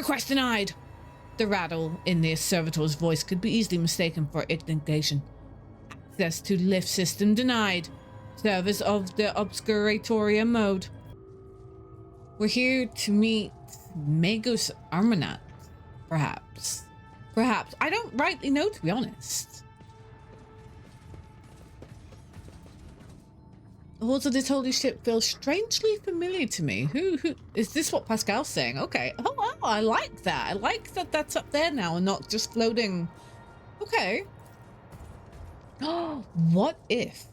Request denied. The rattle in the servitor's voice could be easily mistaken for indignation. Access to lift system denied. Service of the obscuratoria mode. We're here to meet Magos Armanat, perhaps. Perhaps. I don't rightly know, to be honest. The halls of this holy ship feel strangely familiar to me. Who is this? What Pascal's saying? Okay. Oh, wow, I like that. I like that that's up there now and not just floating. Okay. Oh, what if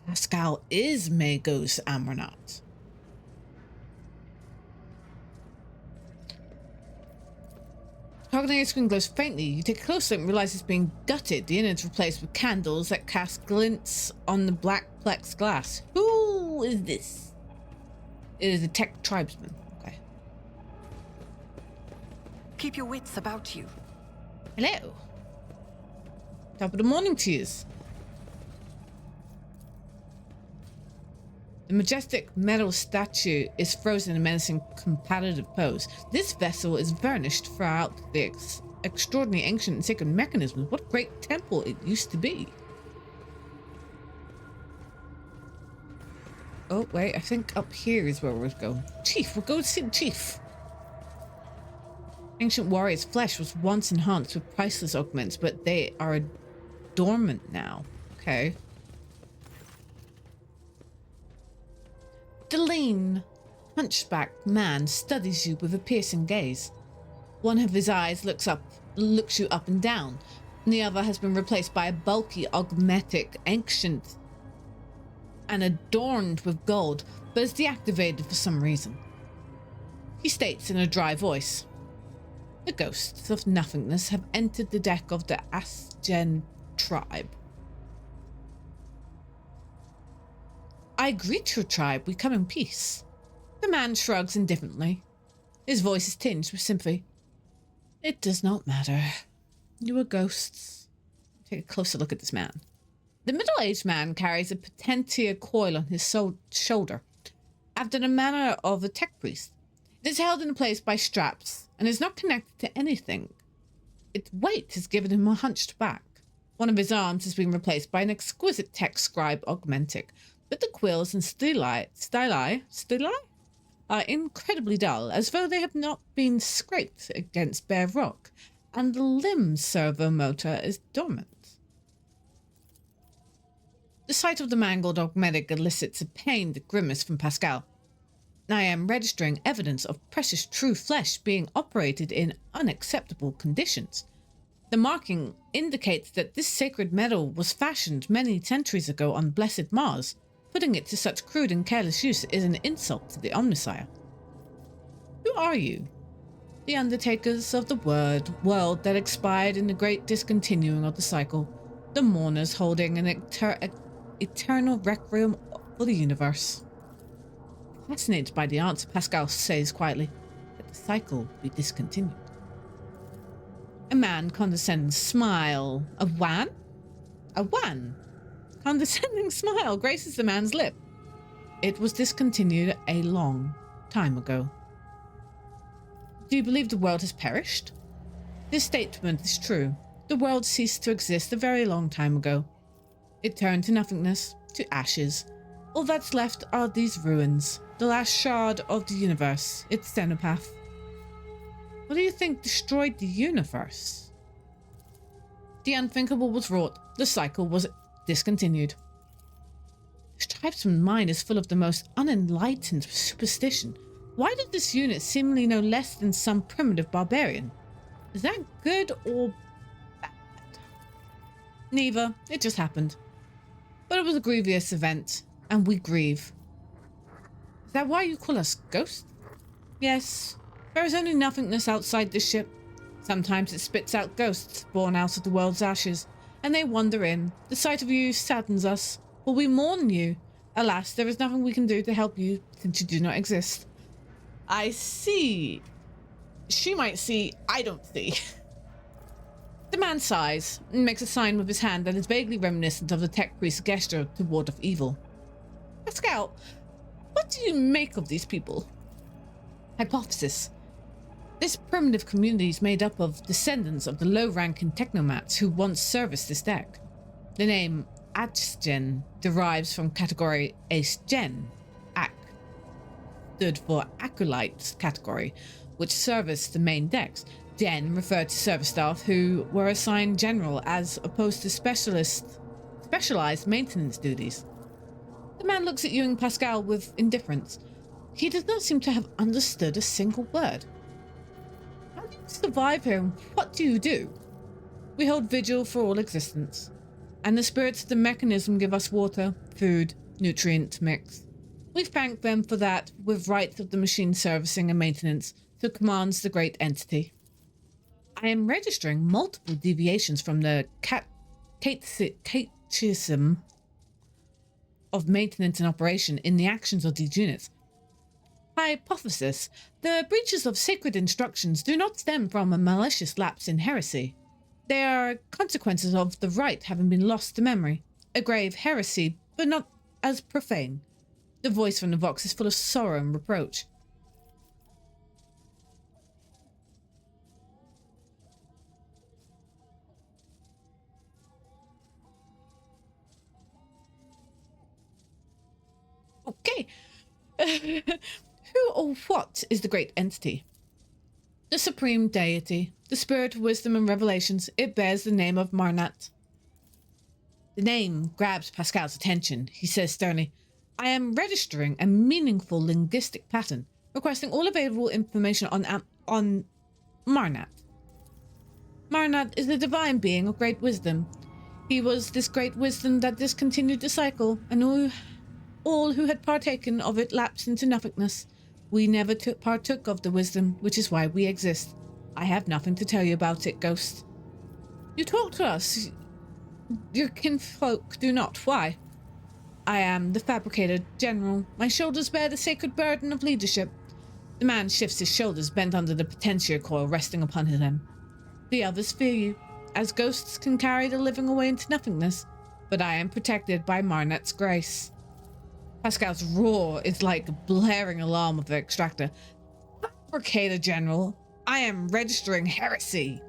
Pascal is Magos Amranat? Cognitive screen glows faintly. You take a close look and realize it's being gutted. The innards replaced with candles that cast glints on the black plex glass. Who is this? It is a tech tribesman. Okay. Keep your wits about you. Hello. Top of the morning to yous. The majestic metal statue is frozen in a menacing competitive pose. This vessel is varnished throughout the extraordinary ancient and sacred mechanisms. What a great temple it used to be. Oh, wait, I think up here is where we're going. Chief, we'll go to see the chief. Ancient warrior's flesh was once enhanced with priceless augments, but they are dormant now. Okay. The lean, hunchbacked man studies you with a piercing gaze. One of his eyes looks you up and down, and the other has been replaced by a bulky, augmetic, ancient, and adorned with gold, but is deactivated for some reason. He states in a dry voice, "The ghosts of nothingness have entered the deck of the Asgen tribe. I greet your tribe, we come in peace." The man shrugs indifferently. His voice is tinged with sympathy. "It does not matter. You are ghosts." Take a closer look at this man. The middle-aged man carries a potentia coil on his shoulder, after the manner of a tech priest. It is held in place by straps, and is not connected to anything. Its weight has given him a hunched back. One of his arms has been replaced by an exquisite tech scribe augmentic, but the quills and styli are incredibly dull, as though they have not been scraped against bare rock, and the limb servo motor is dormant. The sight of the mangled augmetic elicits a pained grimace from Pascal. I am registering evidence of precious true flesh being operated in unacceptable conditions. The marking indicates that this sacred metal was fashioned many centuries ago on blessed Mars. Putting it to such crude and careless use is an insult to the Omnissiah. Who are you? The undertakers of the world that expired in the great discontinuing of the cycle. The mourners holding an eternal requiem for the universe. Fascinated by the answer, Pascal says quietly that the cycle be discontinued. A man condescending smile. A wan? Condescending smile graces the man's lip. It was discontinued a long time ago. Do you believe the world has perished? This statement is true. The world ceased to exist a very long time ago. It turned to nothingness, to ashes. All that's left are these ruins, the last shard of the universe, its xenopath. What do you think destroyed the universe? The unthinkable was wrought. The cycle was discontinued. This tribesman's mind is full of the most unenlightened superstition. Why did this unit seemingly know less than some primitive barbarian? Is that good or bad? Neither. It just happened. But it was a grievous event, and we grieve. Is that why you call us ghosts? Yes. There is only nothingness outside this ship. Sometimes it spits out ghosts born out of the world's ashes, and they wander in. The sight of you saddens us, but we mourn you. Alas, there is nothing we can do to help you, since you do not exist. I see. She might see, I don't see. The man sighs and makes a sign with his hand that is vaguely reminiscent of the tech priest's gesture to ward off evil. Pascal, what do you make of these people? Hypothesis. This primitive community is made up of descendants of the low-ranking technomats who once serviced this deck. The name Achgen derives from category Ace-Gen. Ac stood for Acolytes category, which serviced the main decks. Gen referred to service staff who were assigned general as opposed to specialized maintenance duties. The man looks at you and Pascal with indifference. He does not seem to have understood a single word. How do you survive here, and what do you do? We hold vigil for all existence, and the spirits of the mechanism give us water, food, nutrient mix. We thank them for that with rights of the machine servicing and maintenance, so commands the great entity. I am registering multiple deviations from the catechism of maintenance and operation in the actions of these units. Hypothesis: the breaches of sacred instructions do not stem from a malicious lapse in heresy. They are consequences of the rite having been lost to memory. A grave heresy, but not as profane. The voice from the Vox is full of sorrow and reproach. Okay. Who or what is the great entity? The supreme deity, the spirit of wisdom and revelations. It bears the name of Marnat. The name grabs Pascal's attention. He says sternly, I am registering a meaningful linguistic pattern, requesting all available information on Marnat. Marnat is a divine being of great wisdom. He was this great wisdom that discontinued the cycle, and all who had partaken of it lapsed into nothingness. We never partook of the wisdom, which is why we exist. I have nothing to tell you about it, Ghost. You talk to us. Your kinfolk do not. Why? I am the Fabricator General. My shoulders bear the sacred burden of leadership. The man shifts his shoulders, bent under the potential coil resting upon him. The others fear you, as ghosts can carry the living away into nothingness, but I am protected by Marnat's grace. Pascal's roar is like a blaring alarm of the extractor. Fabricator General, I am registering heresy.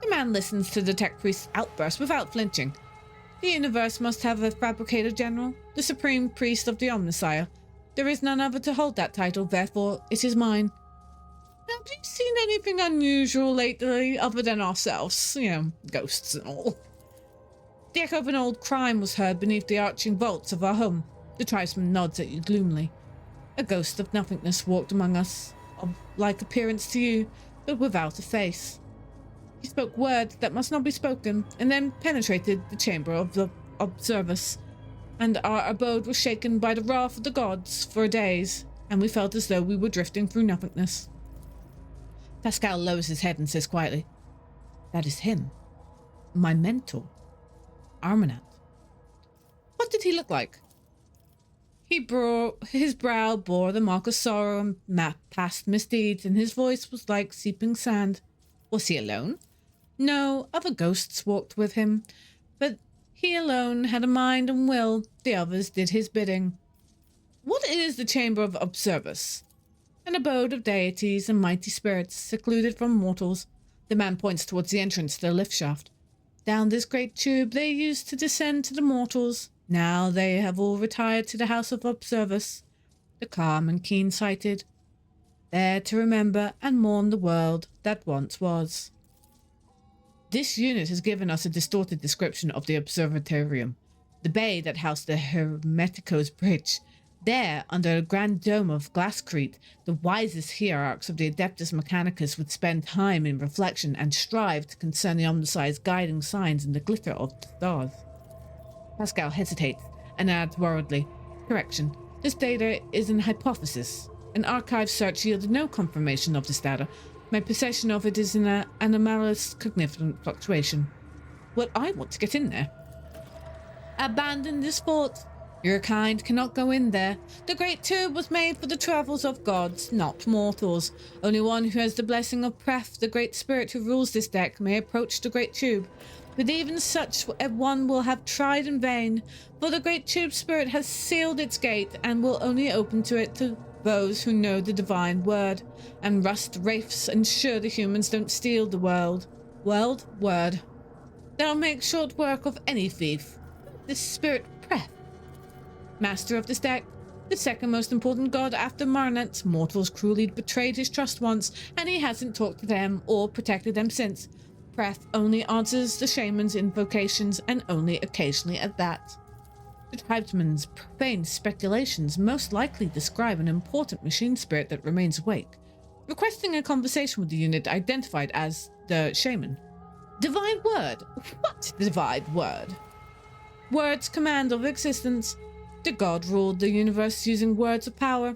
The man listens to the tech priest's outburst without flinching. The universe must have a Fabricator General, the supreme priest of the Omnissiah. There is none other to hold that title, therefore it is mine. Have you seen anything unusual lately other than ourselves? Ghosts and all. The echo of an old crime was heard beneath the arching vaults of our home. The tribesman nods at you gloomily. A ghost of nothingness walked among us, of like appearance to you, but without a face. He spoke words that must not be spoken, and then penetrated the chamber of the observers, and our abode was shaken by the wrath of the gods for days, and we felt as though we were drifting through nothingness. Pascal lowers his head and says quietly, That is him. My mentor. Armanat. What did he look like? His brow bore the mark of sorrow and past misdeeds, and his voice was like seeping sand. Was he alone? No, other ghosts walked with him, but he alone had a mind and will. The others did his bidding. What is the Chamber of Observers? An abode of deities and mighty spirits, secluded from mortals. The man points towards the entrance to the lift shaft. Down this great tube they used to descend to the mortals. Now they have all retired to the House of Observers, the calm and keen-sighted, there to remember and mourn the world that once was. This unit has given us a distorted description of the observatorium, the bay that housed the Hermeticos Bridge. There, under a grand dome of glasscrete, the wisest hierarchs of the Adeptus Mechanicus would spend time in reflection and strive to concern the Omnissiah's guiding signs in the glitter of the stars. Pascal hesitates and adds worriedly, Correction, this data is an hypothesis. An archive search yielded no confirmation of this data. My possession of it is an anomalous cognitive fluctuation. Well, I want to get in there. Abandon this fort. Your kind cannot go in there. The great tube was made for the travels of gods, not mortals. Only one who has the blessing of Pref, the great spirit who rules this deck, may approach the great tube. But even such one will have tried in vain, for the great tube spirit has sealed its gate and will only open to it to those who know the divine word, and rust wraiths ensure the humans don't steal the world. Word. They'll make short work of any thief. This spirit Preth, master of this deck, the second most important god after Marnets. Mortals cruelly betrayed his trust once, and he hasn't talked to them or protected them since. Preth only answers the shaman's invocations, and only occasionally at that. The tribesman's profane speculations most likely describe an important machine spirit that remains awake, requesting a conversation with the unit identified as the shaman. Divine word? What divine word? Words command of existence. The god ruled the universe using words of power.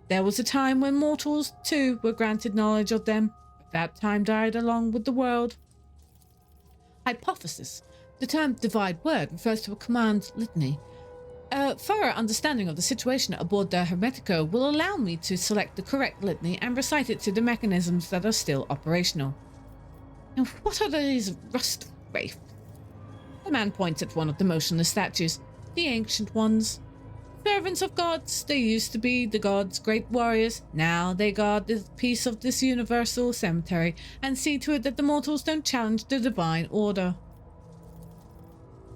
There was a time when mortals, too, were granted knowledge of them, but that time died along with the world. Hypothesis. The term divine word refers to a command litany. A thorough understanding of the situation aboard the Hermetico will allow me to select the correct litany and recite it to the mechanisms that are still operational. Now, what are these rust wraiths? The man points at one of the motionless statues. The ancient ones. Servants of gods, they used to be the gods' great warriors. Now they guard the peace of this universal cemetery and see to it that the mortals don't challenge the divine order.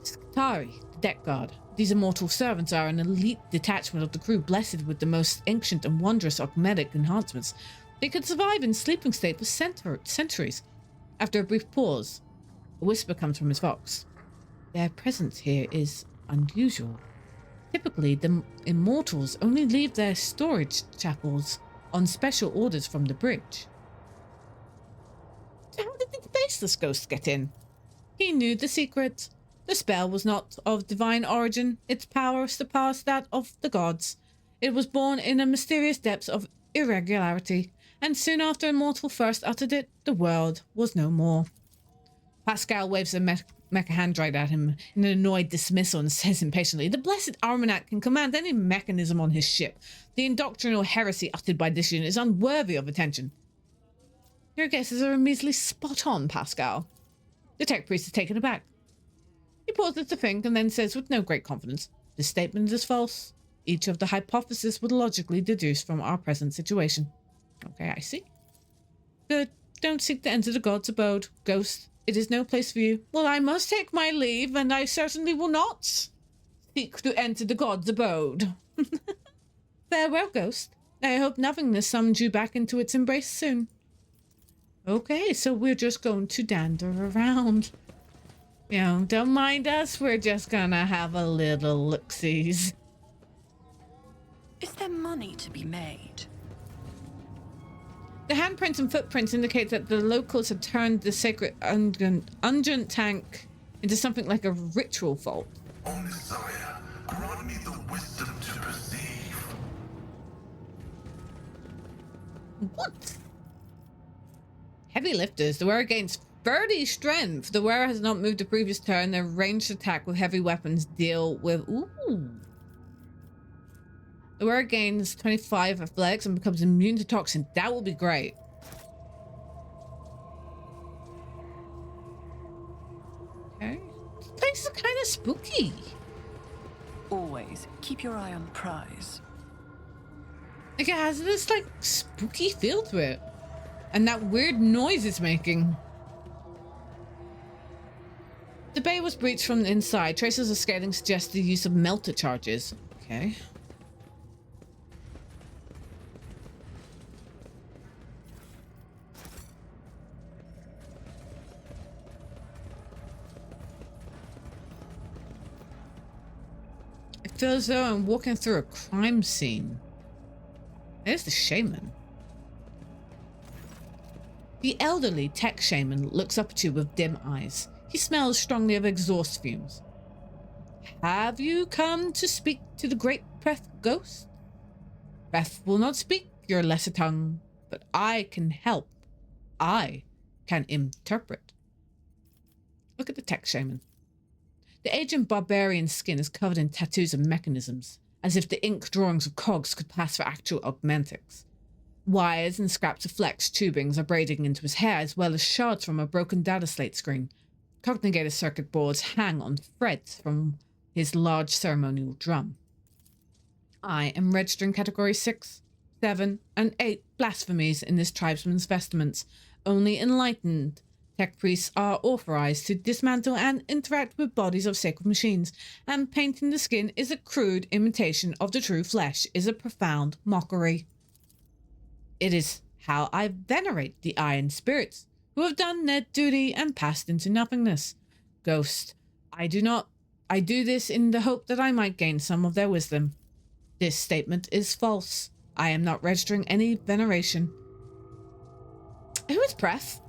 Skitari, the deck guard. These immortal servants are an elite detachment of the crew blessed with the most ancient and wondrous augmetic enhancements. They could survive in sleeping state for centuries. After a brief pause, a whisper comes from his vox. Their presence here is unusual. Typically, the immortals only leave their storage chapels on special orders from the bridge. So how did the faceless ghost get in? He knew the secret. The spell was not of divine origin. Its power surpassed that of the gods. It was born in a mysterious depths of irregularity, and soon after a mortal first uttered it, the world was no more. Pascal waves a mecha handroid at him in an annoyed dismissal and says impatiently, the blessed Armagnac can command any mechanism on his ship. The indoctrinal heresy uttered by this unit is unworthy of attention. Your guesses are measly spot on, Pascal. The tech priest is taken aback. He pauses to think and then says with no great confidence, this statement is false. Each of the hypotheses would logically deduce from our present situation. Okay, I see. Good. Don't seek to enter the god's abode, ghost. It is no place for you. Well, I must take my leave, and I certainly will not seek to enter the god's abode. Farewell, ghost. I hope nothingness summons you back into its embrace soon. Okay, so we're just going to dander around. You know, don't mind us. We're just gonna have a little look-sees. Is there money to be made? The handprints and footprints indicate that the locals have turned the sacred ungent tank into something like a ritual vault. O Messiah, grant me the wisdom to perceive. What? Heavy lifters. The wearer gains 30 strength. The wearer has not moved the previous turn. Their ranged attack with heavy weapons deal with... Ooh. The wearer gains 25 athletics and becomes immune to toxin. That will be great. Okay. This place is kind of spooky. Always keep your eye on the prize. Like it has this like spooky feel to it. And that weird noise it's making. The bay was breached from the inside. Traces of scaling suggest the use of melter charges. Okay. It feels as though I'm walking through a crime scene. There's the shaman. The elderly tech shaman looks up at you with dim eyes. He smells strongly of exhaust fumes. Have you come to speak to the great Preth ghost? Preth will not speak your lesser tongue, but I can help. I can interpret. Look at the tech shaman. The ancient barbarian's skin is covered in tattoos and mechanisms, as if the ink drawings of cogs could pass for actual augmentics. Wires and scraps of flex tubings are braiding into his hair, as well as shards from a broken data slate screen. Cognigator circuit boards hang on threads from his large ceremonial drum. I am registering category 6. 7, and 8 blasphemies in this tribesman's vestments. Only enlightened tech priests are authorized to dismantle and interact with bodies of sacred machines, and painting the skin is a crude imitation of the true flesh is a profound mockery. It is how I venerate the iron spirits who have done their duty and passed into nothingness. Ghost, I do this in the hope that I might gain some of their wisdom. This statement is false. I am not registering any veneration. Who is Pref?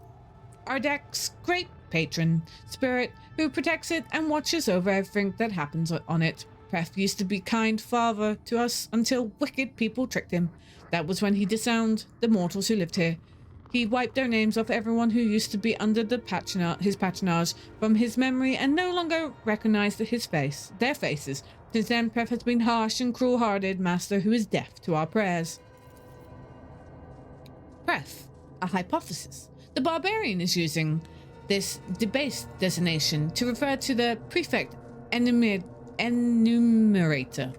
Ardek's great patron spirit who protects it and watches over everything that happens on it. Pref used to be kind father to us until wicked people tricked him. That was when he disowned the mortals who lived here. He wiped their names off everyone who used to be under his patronage from his memory and no longer recognized their faces. Since then, Pref has been harsh and cruel-hearted master who is deaf to our prayers. Pref, a hypothesis. The barbarian is using this debased designation to refer to the prefect enumerator,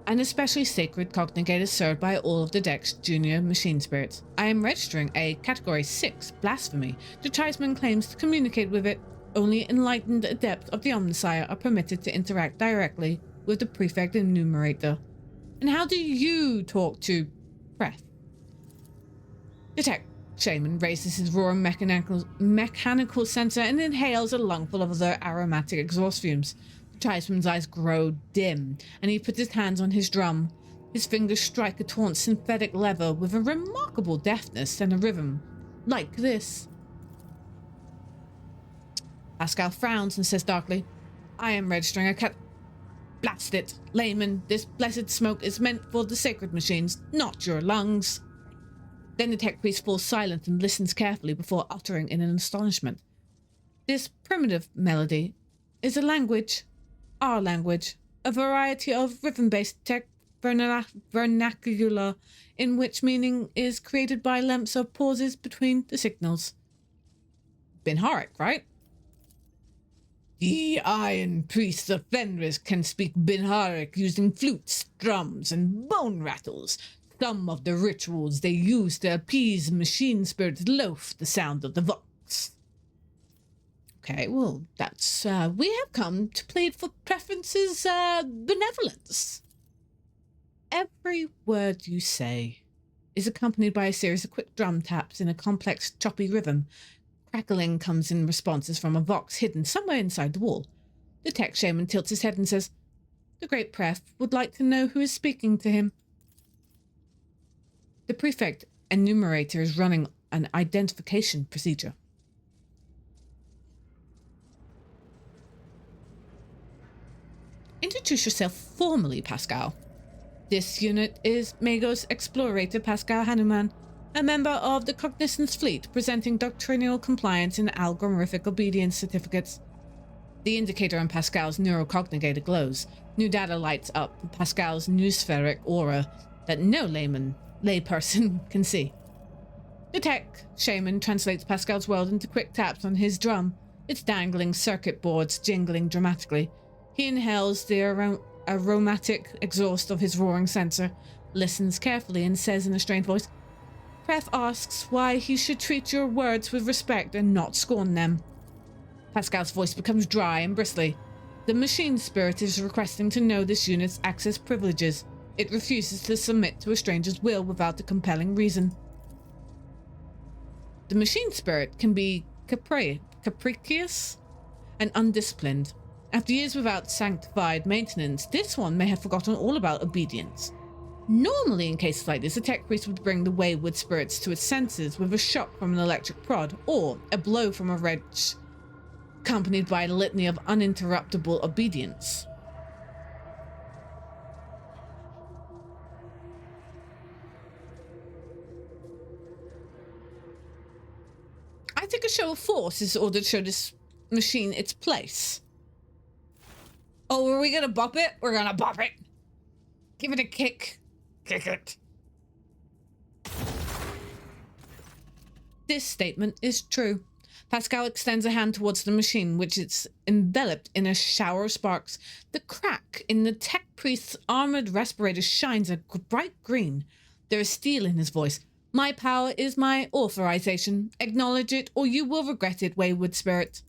an especially sacred cognigator served by all of the deck's junior machine spirits. I am registering a Category 6 blasphemy. The tribesman claims to communicate with it. Only enlightened adepts of the Omnissiah are permitted to interact directly with the prefect enumerator. And how do you talk to Pref? The tech shaman raises his roaring mechanical sensor and inhales a lungful of other aromatic exhaust fumes. The tribesman's eyes grow dim, and he puts his hands on his drum. His fingers strike a taut synthetic lever with a remarkable deftness and a rhythm, like this. Pascal frowns and says darkly, I am registering a cat. Blast it, layman. This blessed smoke is meant for the sacred machines, not your lungs. Then the tech priest falls silent and listens carefully before uttering in an astonishment. This primitive melody is a language, our language, a variety of rhythm-based tech vernacular in which meaning is created by lengths of pauses between the signals. Binharic, right? The iron priests of Fenris can speak Binharic using flutes, drums, and bone rattles. Some of the rituals they use to appease machine spirits loaf the sound of the vox. Okay, well, that's, we have come to plead for Preference's, benevolence. Every word you say is accompanied by a series of quick drum taps in a complex, choppy rhythm. Crackling comes in responses from a vox hidden somewhere inside the wall. The tech shaman tilts his head and says, The great Pref would like to know who is speaking to him. The prefect enumerator is running an identification procedure. Introduce yourself formally, Pascal. This unit is Magos Explorator Pascal Hanuman, a member of the Cognizance Fleet presenting doctrinal compliance and algorithmic obedience certificates. The indicator on Pascal's neurocognigator glows. New data lights up Pascal's noospheric aura that no layperson can see. The tech shaman translates Pascal's world into quick taps on his drum, its dangling circuit boards jingling dramatically. He inhales the aromatic exhaust of his roaring sensor, listens carefully, and says in a strained voice, Pref asks why he should treat your words with respect and not scorn them. Pascal's voice becomes dry and bristly. The machine spirit is requesting to know this unit's access privileges. It refuses to submit to a stranger's will without a compelling reason. The machine spirit can be capricious and undisciplined. After years without sanctified maintenance, this one may have forgotten all about obedience. Normally, in cases like this, a tech priest would bring the wayward spirits to its senses with a shock from an electric prod or a blow from a wrench, accompanied by a litany of uninterruptible obedience. I think a show of force is ordered to show this machine its place. Oh, are we gonna bop it? We're gonna bop it. Give it a kick. Kick it. This statement is true. Pascal extends a hand towards the machine, which is enveloped in a shower of sparks. The crack in the tech priest's armored respirator shines a bright green. There is steel in his voice. My power is my authorization. Acknowledge it, or you will regret it, wayward spirit.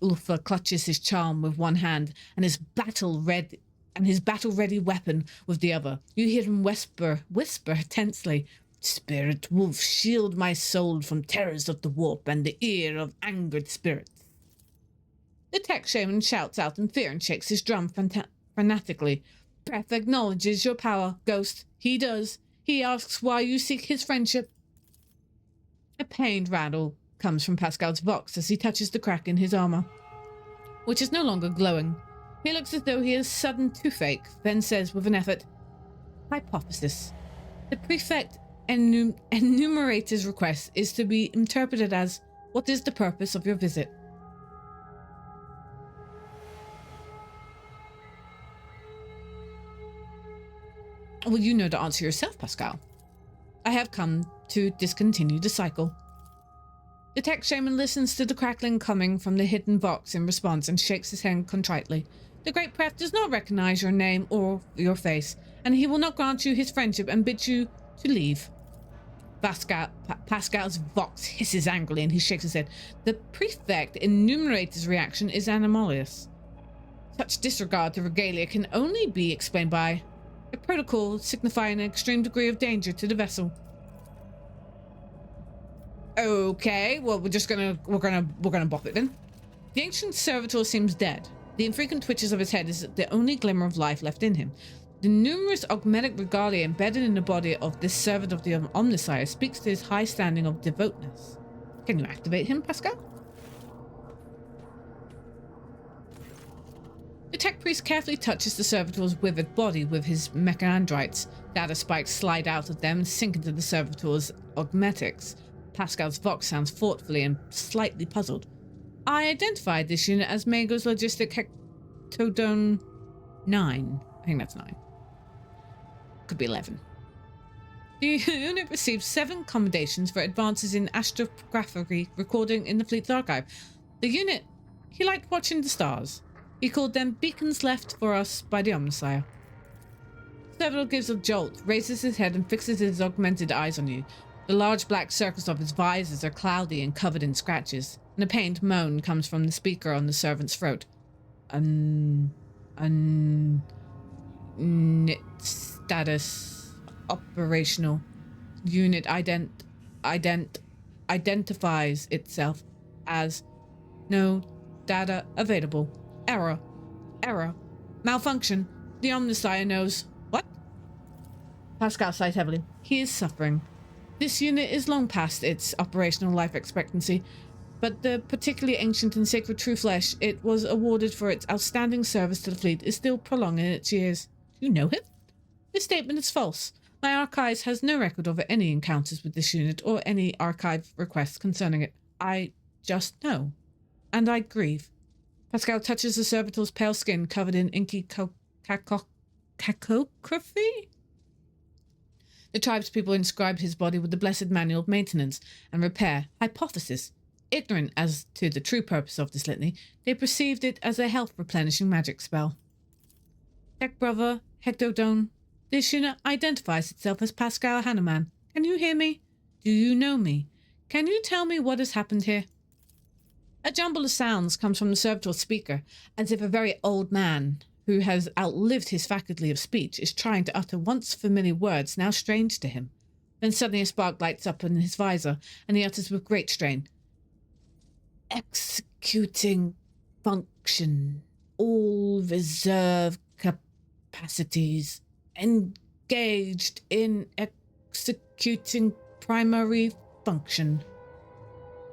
Ulfa clutches his charm with one hand and his battle-ready weapon with the other. You hear him whisper tensely. Spirit wolf, shield my soul from terrors of the warp and the ear of angered spirits. The tech shaman shouts out in fear and shakes his drum fanatically. Breath acknowledges your power, Ghost. He does. He asks why you seek his friendship. A pained rattle comes from Pascal's vox as he touches the crack in his armor, which is no longer glowing. He looks as though he has sudden toothache, then says with an effort, Hypothesis. The prefect enumerator's request is to be interpreted as, what is the purpose of your visit? Well, you know the answer yourself, Pascal. I have come to discontinue the cycle. The tech shaman listens to the crackling coming from the hidden vox in response and shakes his head contritely. The great Pref does not recognize your name or your face, and he will not grant you his friendship and bid you to leave. Pascal's vox hisses angrily and he shakes his head. The prefect enumerator's reaction is anomalous. Such disregard to regalia can only be explained by a protocol signifying an extreme degree of danger to the vessel. Okay, well we're gonna bop it then. The ancient servitor seems dead. The infrequent twitches of his head is the only glimmer of life left in him. The numerous augmetic regalia embedded in the body of this servant of the Omnissiah speaks to his high standing of devoteness. Can you activate him, Pascal? The tech priest carefully touches the servitor's withered body with his mechandrites. Data spikes slide out of them and sink into the servitor's augmetics. Pascal's vox sounds thoughtfully and slightly puzzled. I identified this unit as Mago's Logistic Hectodone 9. I think that's 9. Could be 11. The unit received 7 commendations for advances in astrography recording in the fleet's archive. The unit, he liked watching the stars. He called them beacons left for us by the Omnissiah. Servitor gives a jolt, raises his head and fixes his augmented eyes on you. The large black circles of his visors are cloudy and covered in scratches, and a pained moan comes from the speaker on the servant's throat. Unit status operational. Unit identifies itself as no data available. Error. Malfunction. The Omnissiah knows. What? Pascal sighs heavily. He is suffering. This unit is long past its operational life expectancy, but the particularly ancient and sacred true flesh it was awarded for its outstanding service to the fleet is still prolonging its years. You know him? This statement is false. My archives has no record of any encounters with this unit or any archive requests concerning it. I just know. And I grieve. Pascal touches the servitor's pale skin covered in inky cacography. The tribespeople inscribed his body with the blessed manual of maintenance and repair. Hypothesis. Ignorant as to the true purpose of this litany, they perceived it as a health-replenishing magic spell. Tech brother, Hectodone, this unit identifies itself as Pascal Hanneman. Can you hear me? Do you know me? Can you tell me what has happened here? A jumble of sounds comes from the servitor's speaker, as if a very old man who has outlived his faculty of speech is trying to utter once familiar words now strange to him. Then suddenly a spark lights up in his visor, and he utters with great strain. Executing function. All reserve capacities engaged in executing primary function.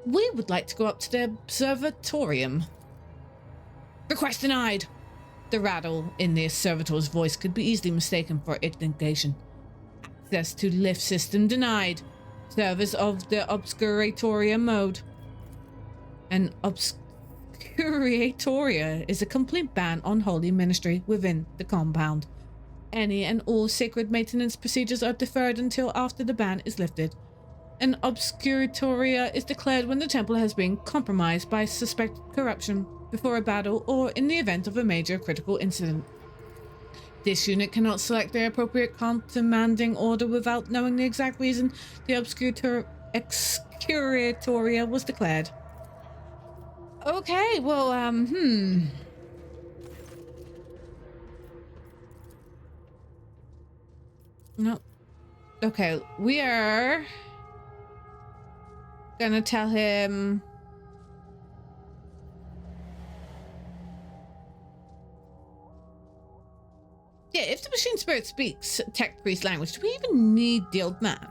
We would like to go up to the observatorium. Request denied. The rattle in the servitor's voice could be easily mistaken for indignation. Access to lift system denied. Service of the obscuratoria mode. An obscuratoria is a complete ban on holy ministry within the compound. Any and all sacred maintenance procedures are deferred until after the ban is lifted. An obscuratoria is declared when the temple has been compromised by suspected corruption, before a battle, or in the event of a major critical incident. This unit cannot select the appropriate commanding order without knowing the exact reason the excuratoria was declared. Okay, well, No. Okay, we are gonna tell him... Yeah, if the machine spirit speaks tech priest language, do we even need the old man?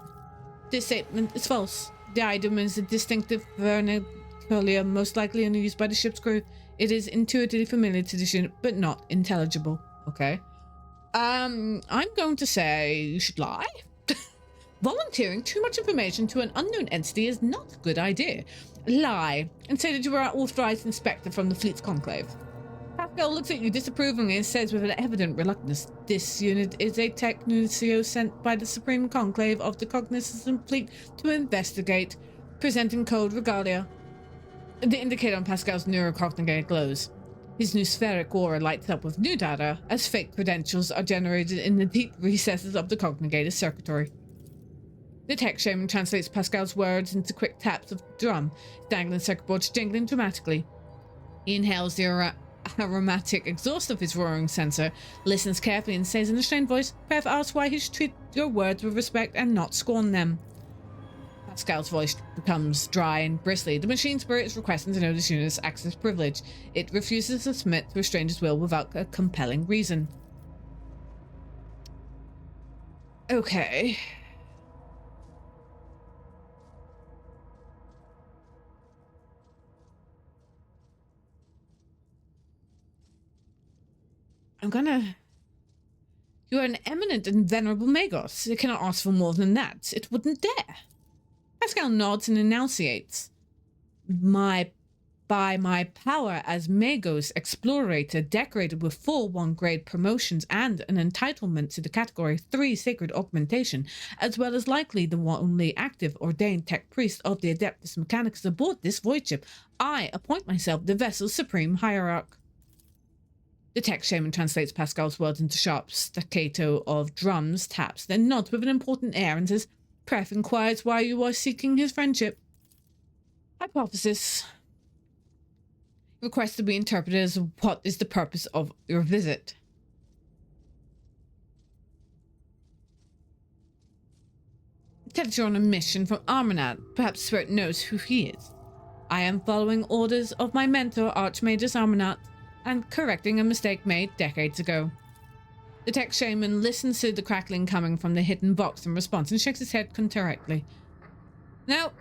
This statement is false. The item is a distinctive vernacular, most likely only used by the ship's crew. It is intuitively familiar to this unit, but not intelligible. Okay. I'm going to say you should lie. Volunteering too much information to an unknown entity is not a good idea. Lie and say that you are an authorized inspector from the fleet's conclave. Pascal looks at you disapprovingly and says with an evident reluctance, this unit is a technucio sent by the Supreme Conclave of the Cognizant Fleet to investigate, presenting code Regalia. The indicator on Pascal's neurocognitive glows. His new spheric aura lights up with new data as fake credentials are generated in the deep recesses of the cognigator circuitry. The tech shaman translates Pascal's words into quick taps of the drum, dangling circuit boards jingling dramatically. He inhales the aromatic exhaust of his roaring sensor, listens carefully and says in a strained voice, Prev asks why he should treat your words with respect and not scorn them. Pascal's voice becomes dry and bristly. The machine spirit is requesting to know this unit's access privilege. It refuses to submit to a stranger's will without a compelling reason. Okay. You are an eminent and venerable Magos. It cannot ask for more than that. It wouldn't dare. Pascal nods and enunciates. By my power as Magos Explorator, decorated with full 1-grade promotions and an entitlement to the Category 3 Sacred Augmentation, as well as likely the only active ordained tech priest of the Adeptus Mechanicus aboard this void ship, I appoint myself the vessel's supreme hierarch. The tech shaman translates Pascal's words into sharp staccato of drums, taps, then nods with an important air and says, Pref inquires why you are seeking his friendship. Hypothesis. Request to be interpreted as what is the purpose of your visit. Tell you're on a mission from Armanat. Perhaps Spirit knows who he is. I am following orders of my mentor, Archmagus Armanat, and correcting a mistake made decades ago. The tech shaman listens to the crackling coming from the hidden box in response and shakes his head contritely. No.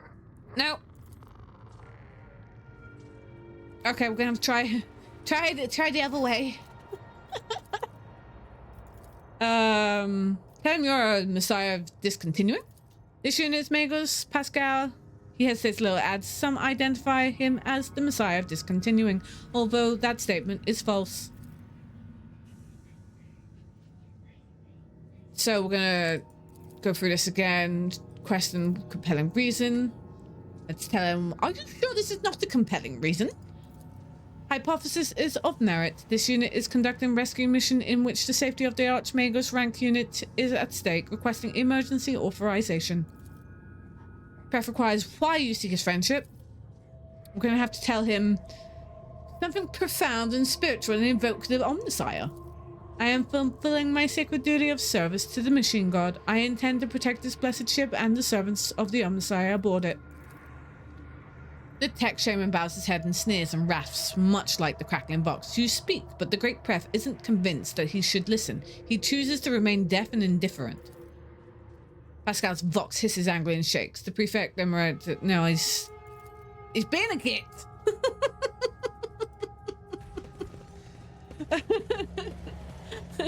Okay, we're gonna have to try the other way. Tell him you're a messiah of discontinuing. This unit is Magos Pascal. He hesitates a little, adds some identify him as the messiah of discontinuing, although that statement is false. So we're gonna go through this again. Question compelling reason. Let's tell him, are you sure this is not a compelling reason? Hypothesis is of merit. This unit is conducting a rescue mission in which the safety of the Archmagos rank unit is at stake, requesting emergency authorization. Pref requires why you seek his friendship. We're going to have to tell him something profound and spiritual and invoke the Omnissiah. I am fulfilling my sacred duty of service to the machine god. I intend to protect this blessed ship and the servants of the Omnissiah aboard it. The tech shaman bows his head and sneers and rasps, much like the crackling box. You speak, but the great Pref isn't convinced that he should listen. He chooses to remain deaf and indifferent. Pascal's vox hisses angrily and shakes. The prefect emerits. No, he's being a git.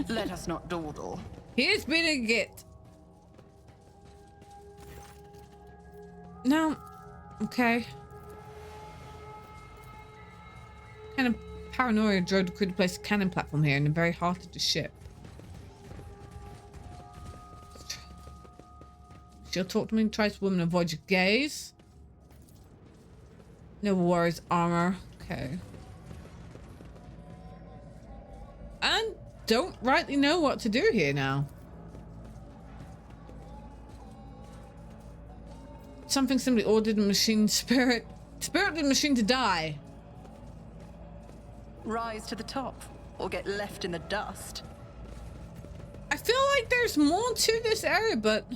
Let us not dawdle. He is being a git. No. Okay. Kind of paranoia drove the crew to place a cannon platform here in the very heart of the ship. She'll talk to me and tries to woman avoid your gaze. No worries, armor. Okay. And don't rightly know what to do here now. Something simply ordered the machine spirited the machine to die. Rise to the top, or get left in the dust. I feel like there's more to this area, but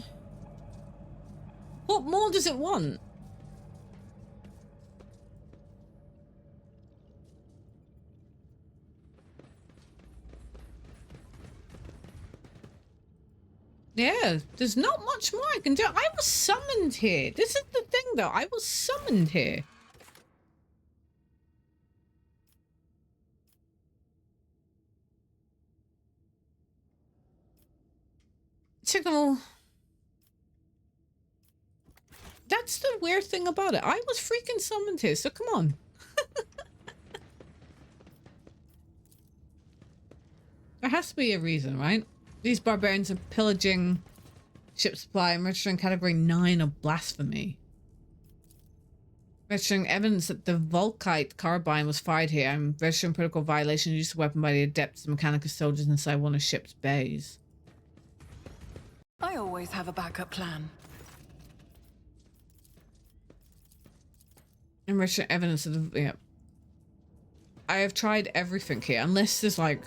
what more does it want? Yeah, there's not much more I can do. I was summoned here. This is the thing, though. I was summoned here. Signal. That's the weird thing about it. I was freaking summoned here, so come on. There has to be a reason, right? These barbarians are pillaging ship supply and registering category 9 of blasphemy. Registering evidence that the Volkite carbine was fired here. I'm registering protocol violation used a weapon by the adepts and Mechanicus soldiers inside one of ship's bays. I always have a backup plan. I'm registering evidence of the... Yeah. I have tried everything here, unless there's like...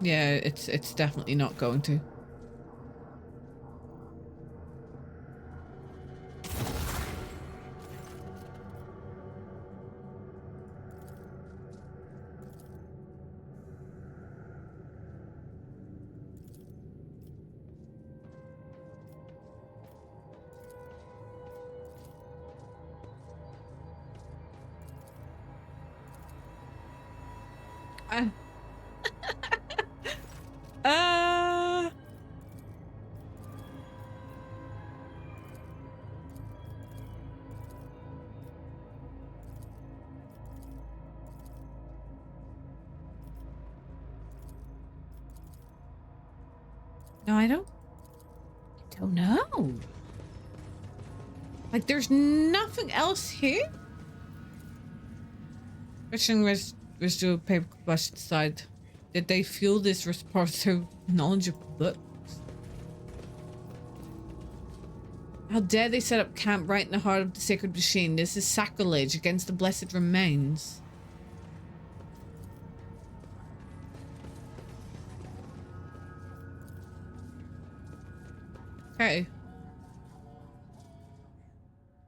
Yeah, it's definitely not going to. No, I don't know. Like, there's nothing else here? Registering residual paper combustion side. Did they fuel this response through knowledge of books? How dare they set up camp right in the heart of the sacred machine? This is sacrilege against the blessed remains. Okay.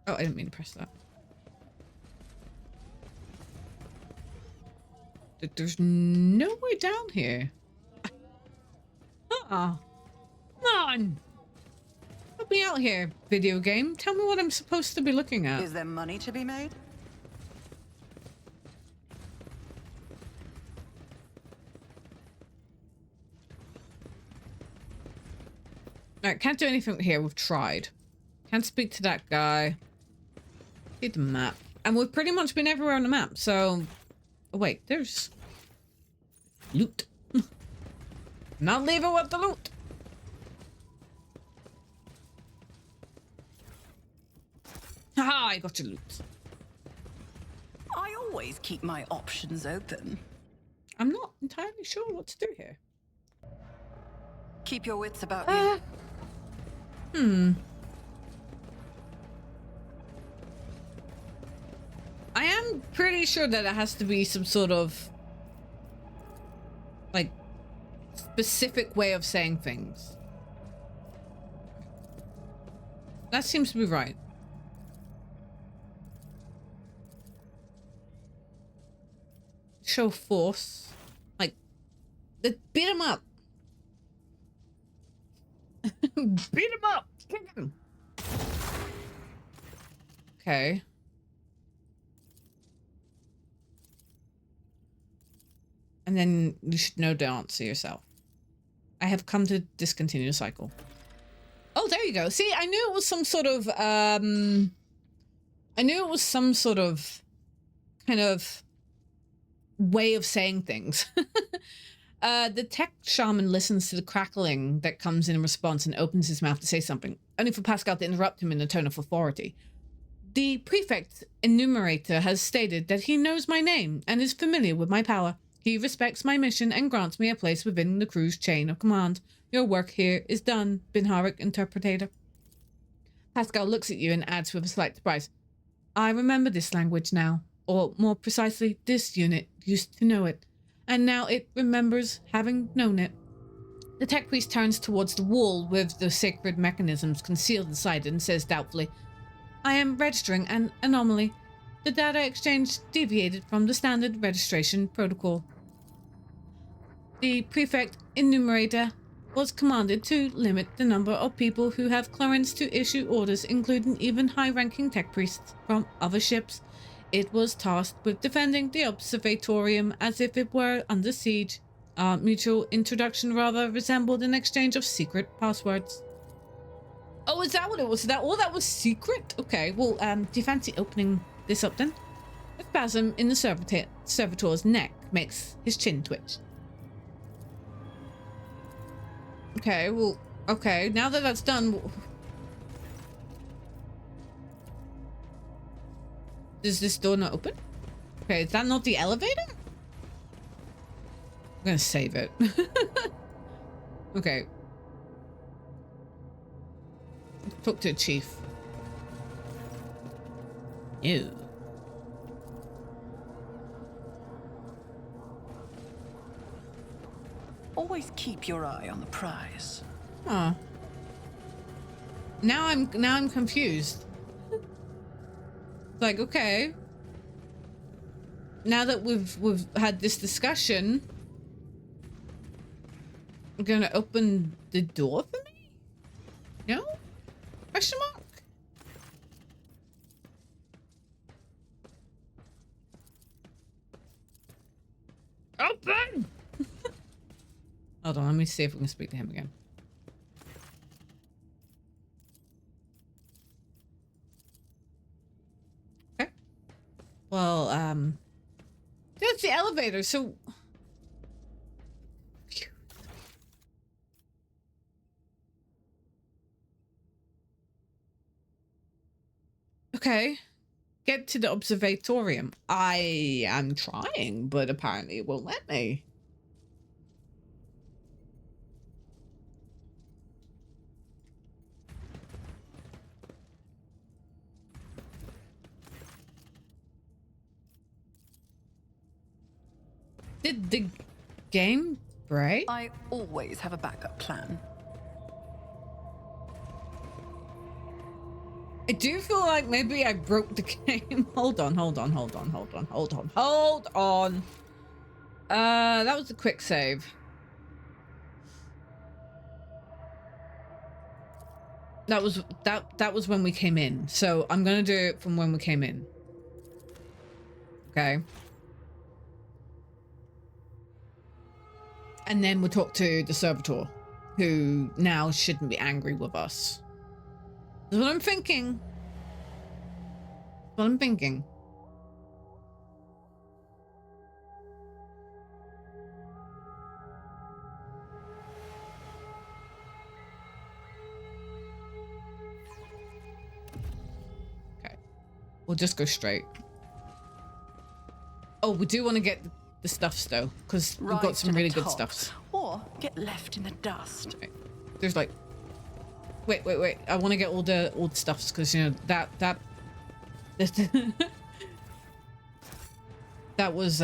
Oh, I didn't mean to press that. There's no way down here. Come on. Help me out here, video game. Tell me what I'm supposed to be looking at. Is there money to be made? Alright, can't do anything here. We've tried. Can't speak to that guy. See the map. And we've pretty much been everywhere on the map, so... Oh, wait, there's... loot. Not leaving with the loot. Haha, I got your loot. I always keep my options open. I'm not entirely sure what to do here. Keep your wits about you. I am pretty sure that it has to be some sort of like specific way of saying things. That seems to be right. Show force. Like, beat him up. Beat him up. Kick him. Okay. And then you should know the answer yourself. I have come to discontinue the cycle. Oh, there you go. See, I knew it was some sort of, I knew it was some sort of kind of way of saying things. The tech shaman listens to the crackling that comes in response and opens his mouth to say something, only for Pascal to interrupt him in a tone of authority. The prefect enumerator has stated that he knows my name and is familiar with my power. He respects my mission and grants me a place within the crew's chain of command. Your work here is done, Binharik Interpretator. Pascal looks at you and adds with a slight surprise, I remember this language now, or more precisely, this unit used to know it, and now it remembers having known it. The tech priest turns towards the wall with the sacred mechanisms concealed inside it and says doubtfully, I am registering an anomaly. The data exchange deviated from the standard registration protocol. The prefect enumerator was commanded to limit the number of people who have clearance to issue orders, including even high-ranking tech priests from other ships. It was tasked with defending the observatorium as if it were under siege. Our mutual introduction rather resembled an exchange of secret passwords. Oh, is that what it was? That was secret? Okay, well, do you fancy opening this up then? A spasm in the servitor's neck makes his chin twitch. Okay, well, okay, now that that's done... Does this door not open? Okay, is that not the elevator? I'm gonna save it. Okay. Talk to a chief. Ew. Always keep your eye on the prize. Huh. Now I'm confused. Like, okay. Now that we've had this discussion, I'm gonna open the door for me? No? Question mark? Open! Hold on, let me see if we can speak to him again. Okay. Well, that's the elevator, so... Phew. Okay. Get to the observatorium. I am trying, but apparently it won't let me. Did the game break? I always have a backup plan. I do feel like maybe I broke the game. Hold on. That was a quick save. That was when we came in. So I'm gonna do it from when we came in. Okay. And then we'll talk to the servitor, who now shouldn't be angry with us. That's what I'm thinking. That's what I'm thinking. Okay. We'll just go straight. Oh, we do want to get the stuffs though, because we've got some really good stuffs. Or get left in the dust. Okay. There's like, wait. I want to get all the stuffs because you know that that was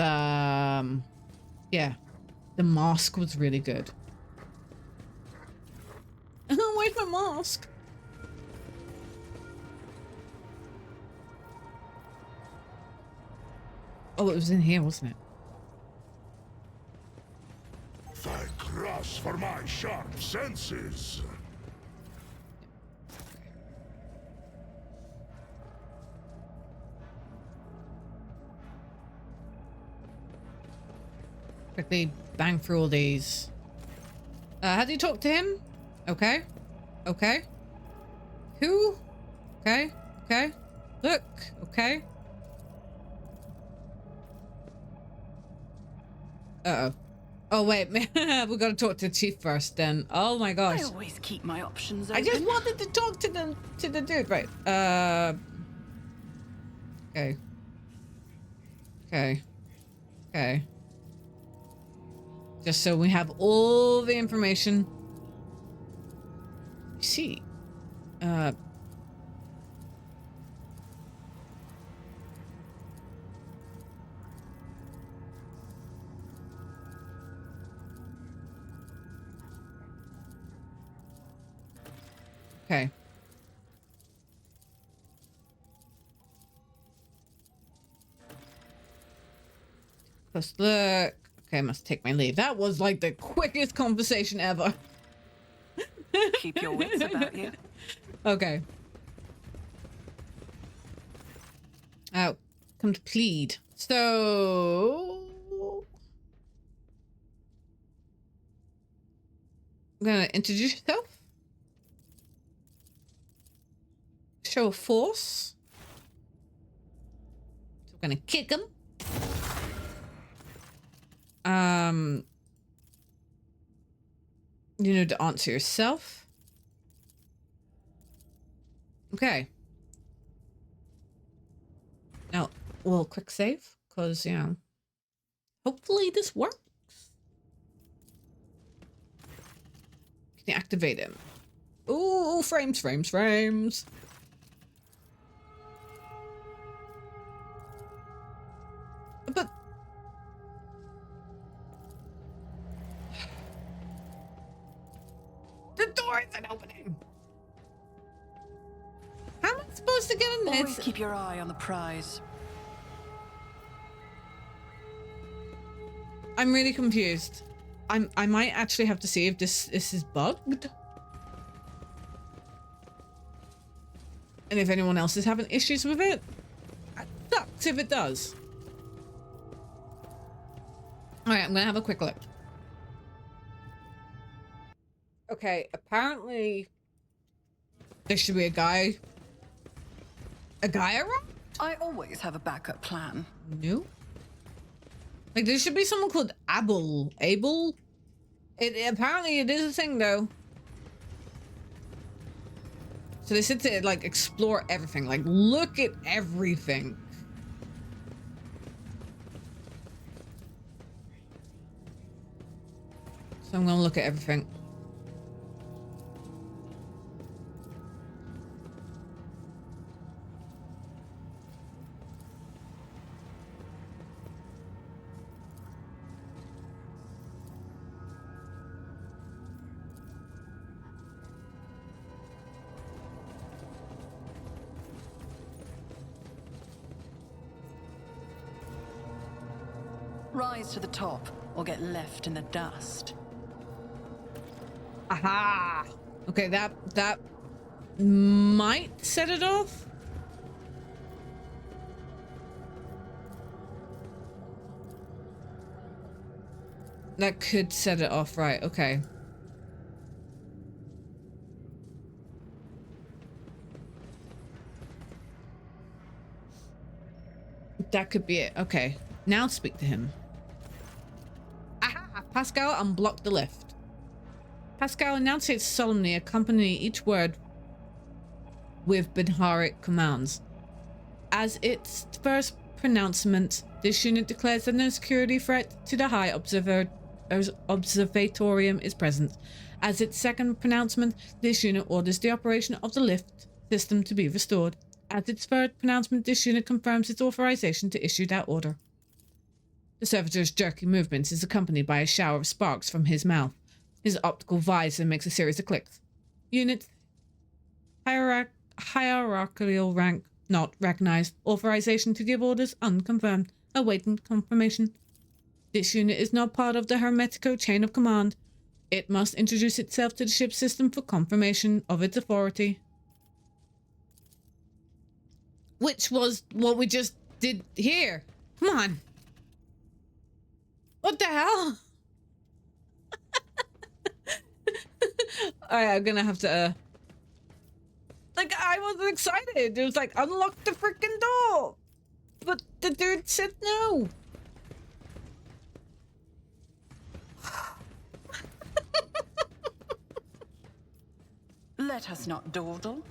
yeah, the mask was really good. Where's my mask? Oh, it was in here, wasn't it? Thank cross for my sharp senses. Quickly bang through all these. How do you talk to him? Okay. Okay. Who? Okay. Okay. Look. Okay. Uh-oh. Oh wait, we gotta talk to the chief first then. Oh my I gosh. always keep my options I open. just wanted to talk to the dude. Right. Okay. Okay. Okay. Just so we have all the information. You see. Okay. First look. Okay, I must take my leave. That was like the quickest conversation ever. Keep your wits about you. Okay. Oh, come to plead. So I'm gonna introduce yourself. Show of force. So we're gonna kick him. You need to answer yourself. Okay. Now, we'll quick save, because, you know, hopefully this works. Can you activate him? Ooh, frames, frames, frames. But the door isn't opening. How am I supposed to get in there? Always keep your eye on the prize. I'm really confused. I might actually have to see if this is bugged. And if anyone else is having issues with it. It sucks if it does. Alright, I'm gonna have a quick look. Okay, apparently there should be a guy around? I always have a backup plan. No. Like, there should be someone called Abel. Abel? Apparently it is a thing, though. So they said to, like, explore everything. Like, look at everything. So I'm gonna look at everything. Rise to the top or get left in the dust. Aha! Okay, that might set it off. That could set it off, right? Okay. That could be it. Okay. Now speak to him. Aha! Pascal, unblock the lift. Pascal enunciates solemnly, accompany each word with Bidharic commands. As its first pronouncement, this unit declares that no security threat to the High Observatorium is present. As its second pronouncement, this unit orders the operation of the lift system to be restored. As its third pronouncement, this unit confirms its authorization to issue that order. The servitor's jerky movements is accompanied by a shower of sparks from his mouth. His optical visor makes a series of clicks. Unit hierarchical rank not recognized. Authorization to give orders unconfirmed. Awaiting confirmation. This unit is not part of the Hermetico chain of command. It must introduce itself to the ship system for confirmation of its authority. Which was what we just did here. Come on. What the hell? Alright, I'm gonna have to, like, I was excited. It was like, unlock the freaking door. But the dude said no. Let us not dawdle.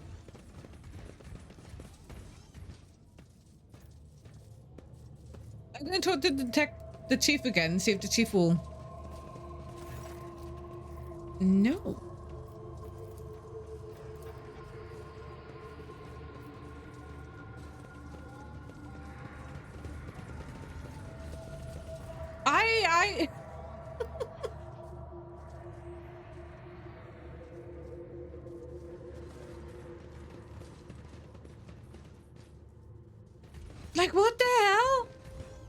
I'm going to talk to the chief again and see if the chief will... No. I... Like, what the hell?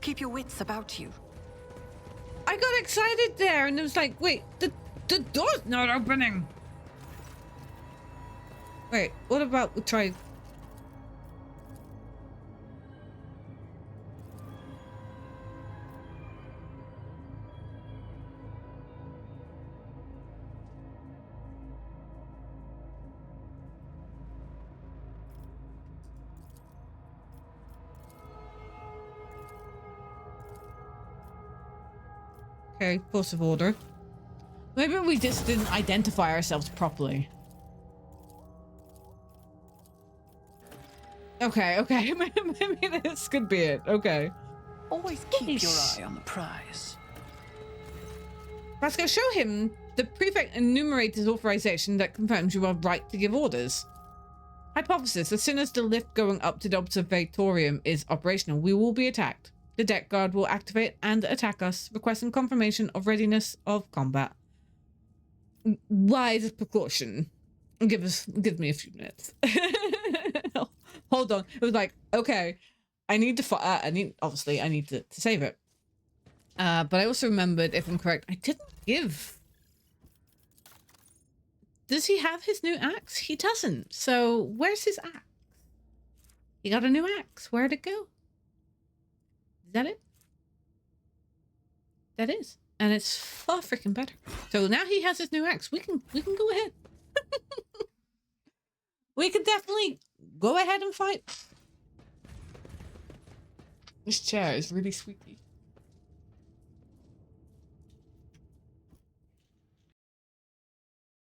Keep your wits about you. I got excited there and it was like, wait, the door's not opening. Wait, what about we try... Okay, force of order. Maybe we just didn't identify ourselves properly. Okay, okay. Maybe this could be it. Okay. Always keep your eye on the prize. Pascal, show him the prefect enumerator's authorization that confirms you are right to give orders. Hypothesis: as soon as the lift going up to the observatorium is operational, we will be attacked. The deck guard will activate and attack us, requesting confirmation of readiness of combat. Wise precaution. Give me a few minutes. Hold on. It was like, okay, I need to obviously I need to save it. But I also remembered, if I'm correct, I didn't give. Does he have his new axe? He doesn't. So where's his axe? He got a new axe. Where'd it go? Is that it? That is. And it's far freaking better. So now he has his new axe. We can go ahead. We can definitely go ahead and fight. This chair is really squeaky.